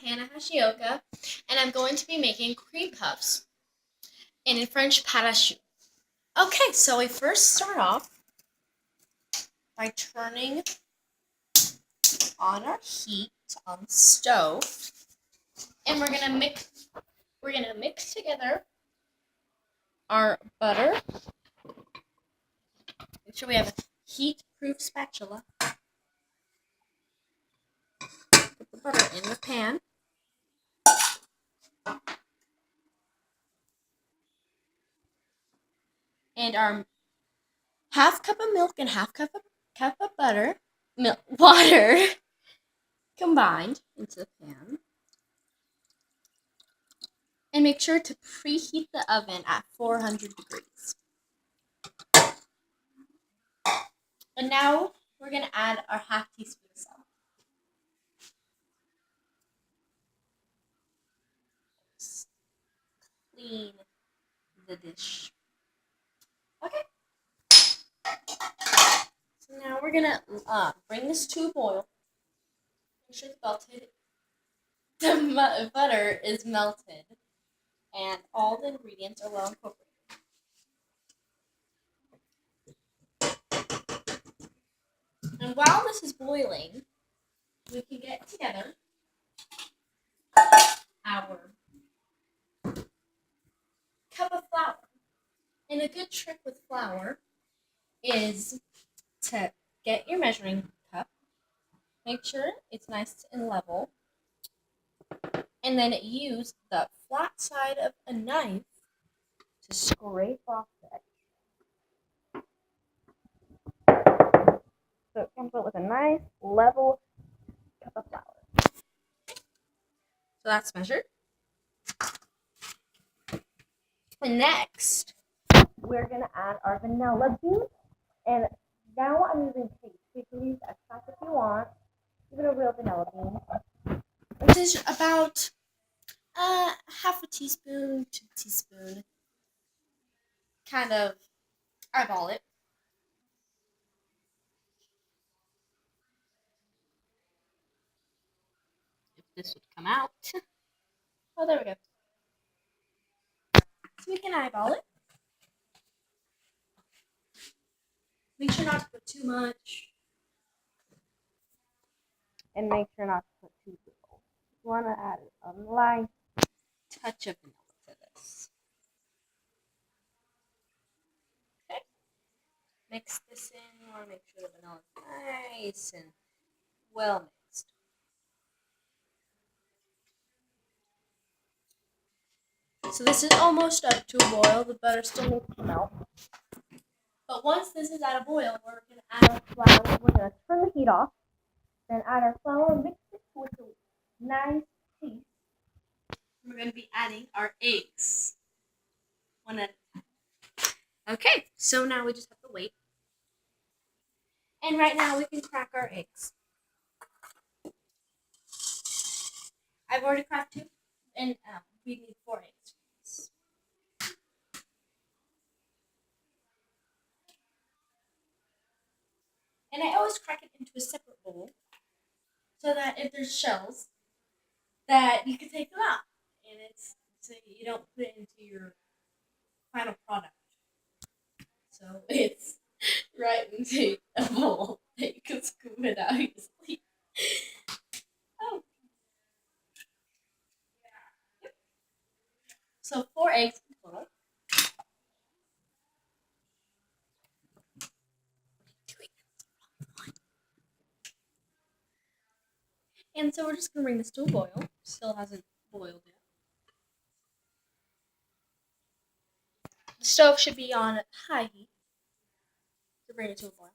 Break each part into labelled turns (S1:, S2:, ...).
S1: Hana and I'm going to be making cream puffs in a French parachute. Okay, so we first start off by turning on our heat on the stove, and we're gonna mix together our butter. Make sure we have a heat-proof spatula. Put the butter in the pan. And our half cup of milk and cup of water combined into the pan. And make sure to preheat the oven at 400 degrees. And now we're going to add our half teaspoon of salt. Clean the dish. Okay. So now we're going to bring this to a boil. Make sure the butter is melted and all the ingredients are well incorporated. And while this is boiling, we can get together our cup of flour. And a good trick with flour is to get your measuring cup, make sure it's nice and level, and then use the flat side of a knife to scrape off the edge. So it comes out with a nice level cup of flour. So that's measured. And next, we're going to add our vanilla bean. And now I'm using taste. You can use extract if you want, even a real vanilla bean. This is about half a teaspoon to a teaspoon. Kind of eyeball it. If this would come out. Oh, there we go. So we can eyeball it. Make sure not to put too much. And make sure not to put too little. You want to add a light touch of vanilla to this. Okay. Mix this in. You want to make sure the vanilla is nice and well mixed. So this is almost up to a boil. The butter still needs to melt. But once this is at a boil, we're going to add our flour. We're going to turn the heat off. Then add our flour, mix it with a nice paste. We're going to be adding our eggs. One at a time. Okay, so now we just have to wait. And right now we can crack our eggs. I've already cracked 2, and we need 4 eggs. And I always crack it into a separate bowl so that if there's shells, that you can take them out. And it's so you don't put it into your final product. So it's right into a bowl that you can scoop it out easily. Oh. So 4 eggs in total. And so we're just going to bring this to a boil. Still hasn't boiled yet. The stove should be on high heat to bring it to a boil.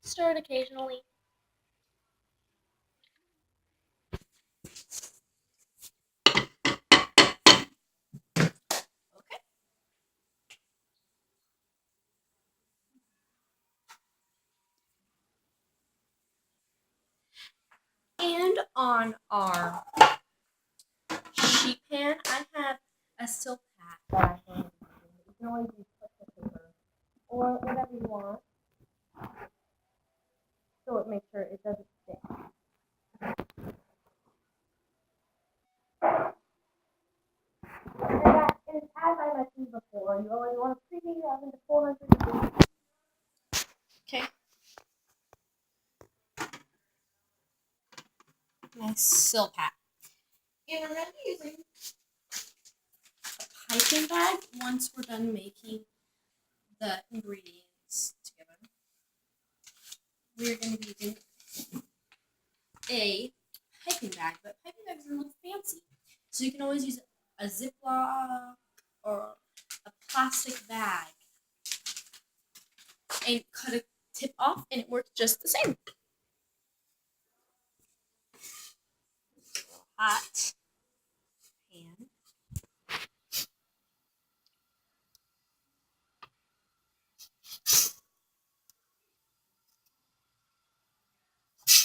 S1: Stir it occasionally. Okay. And on our sheet pan, I have a silk hat that I can use. You can always use paper or whatever you want. so it makes sure it doesn't stick. And as I mentioned before, you only want to preheat your oven to 400 degrees. Okay. Nice silk hat. And we're going to be using a piping bag once we're done making the ingredients together. We're going to be using a piping bag, but piping bags are a little fancy. So you can always use a Ziploc or a plastic bag and cut a tip off, and it works just the same. Hot pan.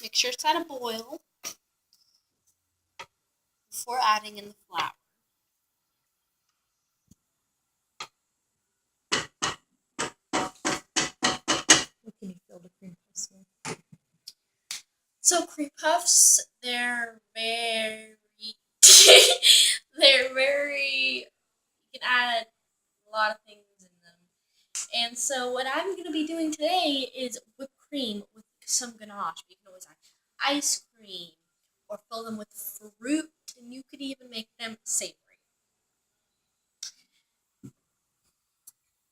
S1: Make sure it's at a boil before adding in the flour.
S2: What can you fill the cream puffs with?
S1: So cream puffs, they're very, they're very, you can add a lot of things in them. And so what I'm going to be doing today is whipped cream with some ganache. You can always add ice cream or fill them with fruit, and you could even make them savory.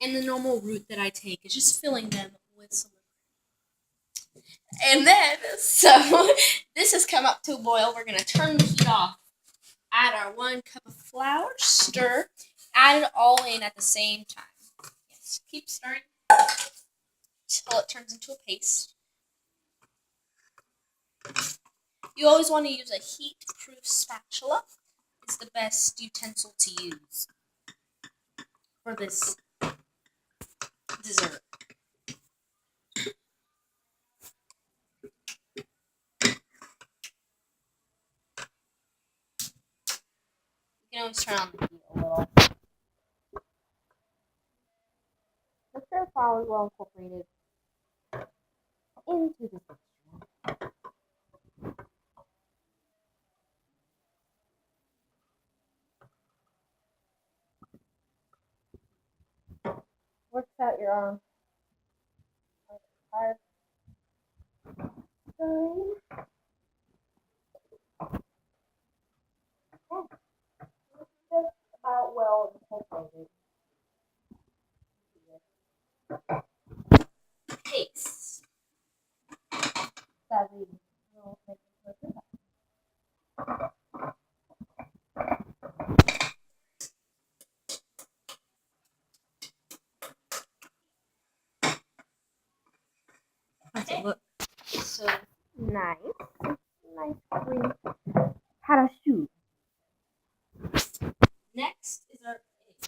S1: And the normal route that I take is just filling them with some whipped cream. And then, so this has come up to a boil. We're going to turn the heat off. Add our 1 cup of flour, stir, add it all in at the same time. Yes, keep stirring until it turns into a paste. You always want to use a heat-proof spatula. It's the best utensil to use for this dessert. You can always turn on the heat a little. Make sure the flour is well incorporated into the mixture. Works out your hard stirring. Just about well incorporated. Paste. That we will make it perfect.
S2: How's it look?
S1: So nice cream parachute. Next is our egg.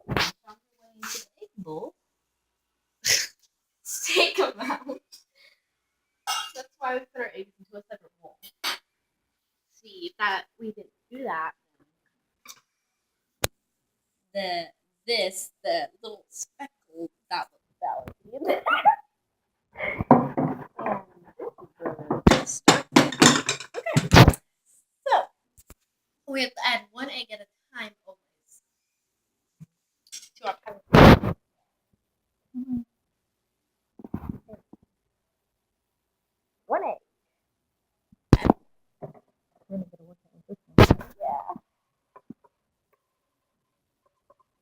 S1: Found our way into the egg bowl. Steak amount. That's why we put our eggs into a separate bowl. See if that we didn't do that. The little speckle that would be in there. And this is good. Okay. So we have to add 1 egg at a time always to our pan.
S2: Mm-hmm.
S1: 1 egg.
S2: Really gotta work out with this one.
S1: Yeah.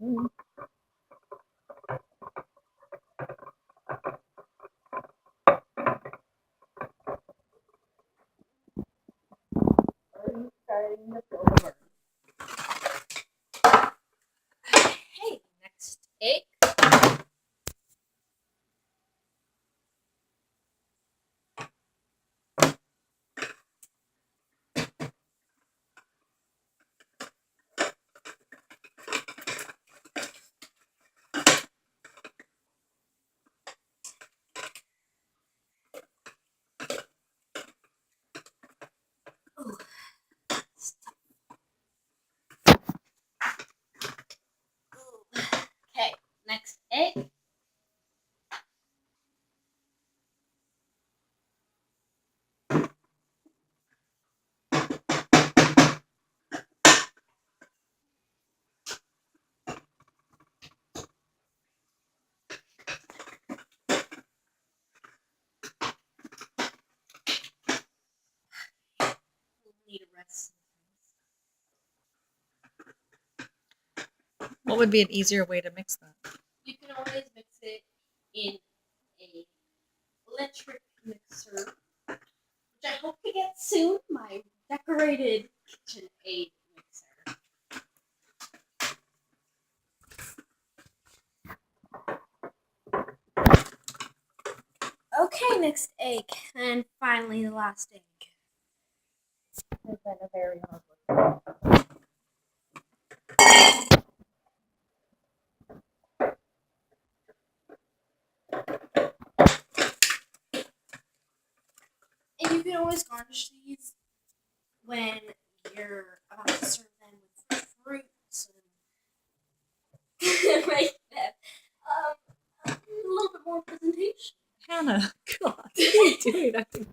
S2: Mm-hmm.
S1: Starting to feel the burn. press.
S2: What would be an easier way to mix that?
S1: You can always mix it in a electric mixer, which I hope to get soon. My decorated KitchenAid mixer. Okay, next egg, and finally the last egg.
S2: It's been a very hard work.
S1: And you can always garnish these when you're about to serve them with fruits and make them a little bit more presentation.
S2: Hannah, God, what are you doing? I can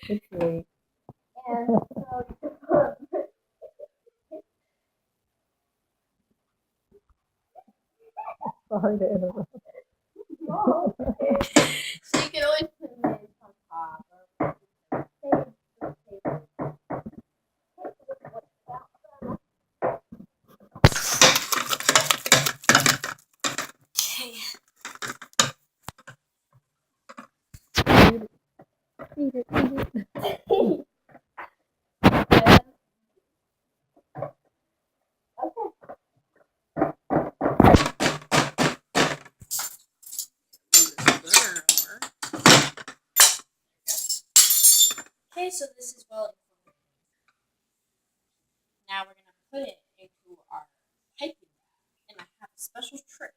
S2: It's late.
S1: And so
S2: Sorry to interrupt.
S1: no. So you can always put them in on top or okay.
S2: Eat it.
S1: Okay, so this is well informed. Now we're gonna put it into our piping bag, and I have a special trick.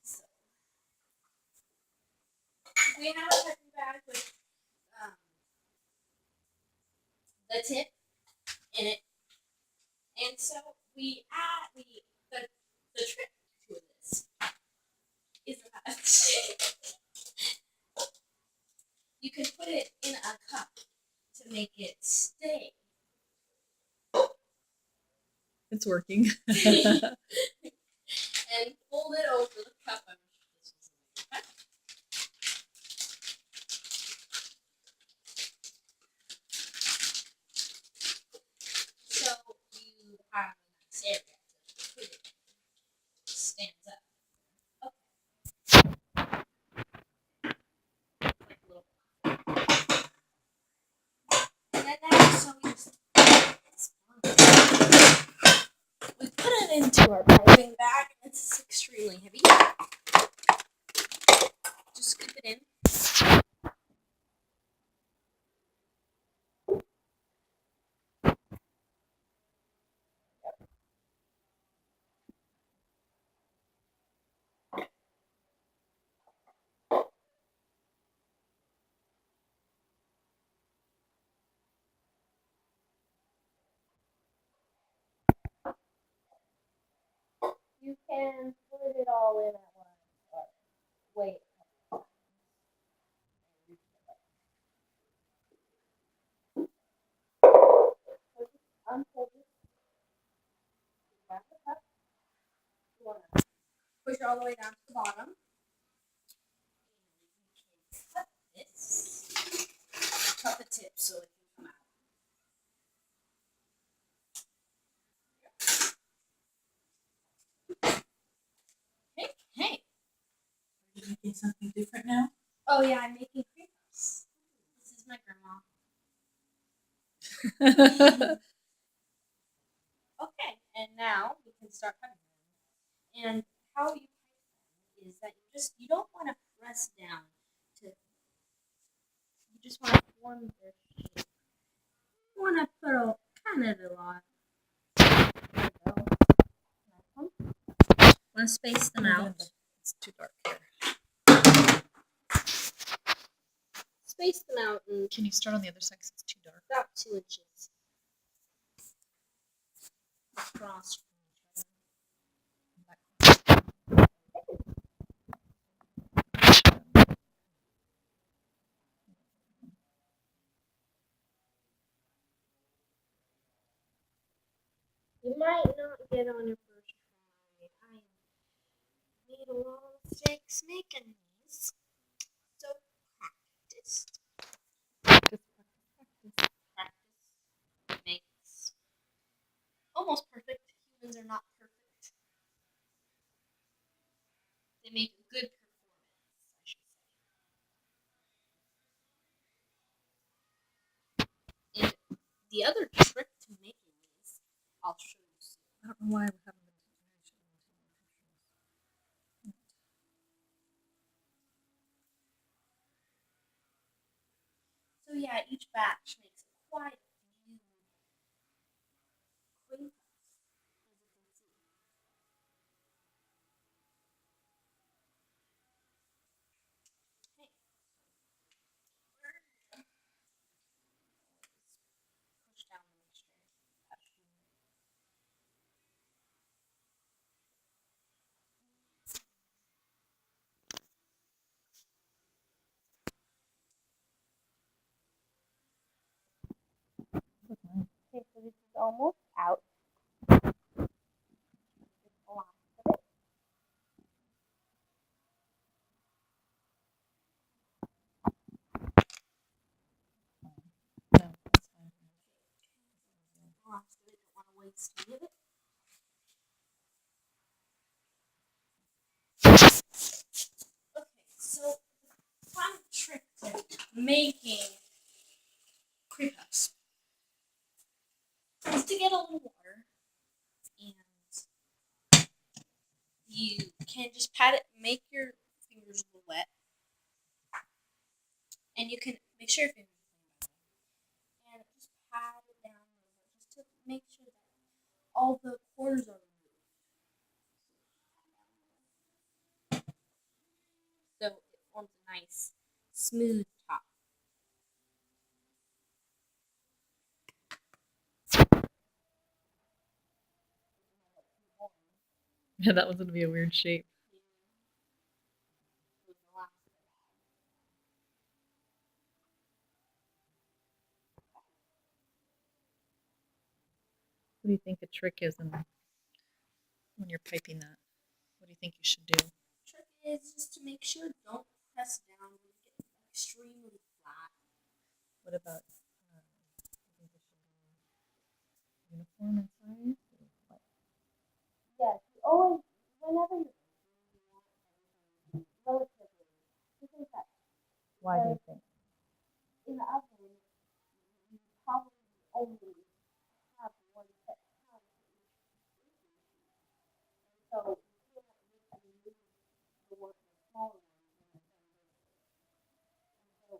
S1: So we have a piping bag with the tip in it, and so we add the trick to this is that you can put it in a cup to make it stay.
S2: It's working.
S1: And fold it over the cup. I'm sure this was a later so you have a nice area to put it in. It stands up. Like a little. And then that is so easy. It's fun. We put it into our piping bag, and it's extremely heavy. Just scoop it in. You can put it all in at once, or wait a couple times. Unfold it. Grab the cup. You want to push it all the way down to the bottom. Cut this. Cut the tip so it can come out. Hey.
S2: Are you making something different now?
S1: Oh yeah, I'm making cream puffs. This is my grandma. Okay, and now we can start cutting them. And how you cut them is that you don't want to press down to. You just want to form their shape. You want to put a kind of a lot. There you go. Nice one. Want to space them out.
S2: It's too dark here.
S1: Space them out and
S2: Can you start on the other side 'cause it's too dark?
S1: about 2 inches across from each other. You might not get on your first try. I made a lot of mistakes making these. So
S2: Practice.
S1: Practice makes almost perfect. Humans are not perfect. They make a good performance, I should say. And the other trick to making these, I'll show you soon.
S2: I don't know why we haven't been taking pictures.
S1: So yeah, each batch makes quite a few cream puffs, as you can see. Okay. Push down the mixture.
S2: That's nice.
S1: Okay, so this is almost out. Just the last of it.
S2: No, that's fine.
S1: The last of it. Don't want to waste any of it. Okay, so the final trick to making cream puffs is to get a little water, and you can just pat it, make your fingers a little wet, and you can make sure your fingers are clean, and just pat it down a little bit, just to make sure that all the corners are removed. So it forms a nice, smooth top.
S2: Yeah, that was gonna be a weird shape. What do you think a trick is when you're piping that? What do you think you should do?
S1: Trick is just to make sure don't press down when it gets extremely flat.
S2: What about I think it should be uniform in size? Or what?
S1: Yes, you always, whenever you're relatively, you think that
S2: Why do you think?
S1: in the oven, you probably only have one set time for each baking sheet. So you can't really move the one the smaller one when it's done bigger. And so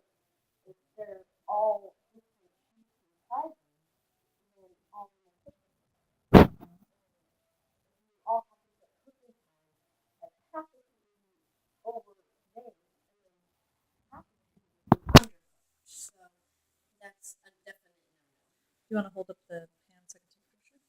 S1: if they're all different sheets and sizes, then all in the kitchen, you all have to get cooking time like half the food over there and then half the food under. So that's a definite no.
S2: Do you want to hold up the pan so I can take a picture?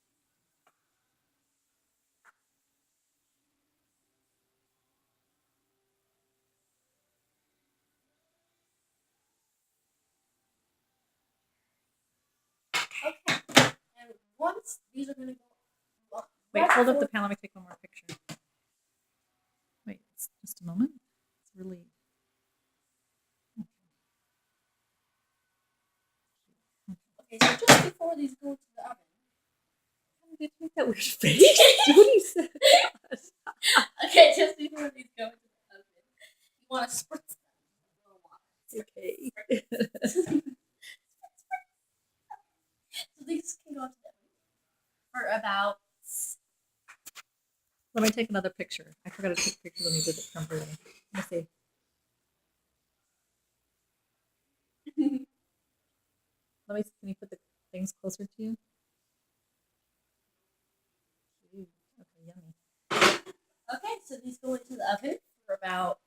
S1: Okay. And once these are gonna go.
S2: Wait,
S1: right
S2: hold up the
S1: before-
S2: pan. Let me take one more picture. Wait, just a moment. It's really.
S1: Okay, so just before these go to the oven.
S2: How did you make that weird face? What do you say?
S1: Okay, just before these go into the oven, you want to spritz them with a little water.
S2: Okay.
S1: So these can go into the oven for about.
S2: Let me take another picture. I forgot to take pictures when you did it temporarily. Let me see. Let me. Can you put the things closer to you? Ooh, okay, yummy.
S1: Okay, so these go into the oven for about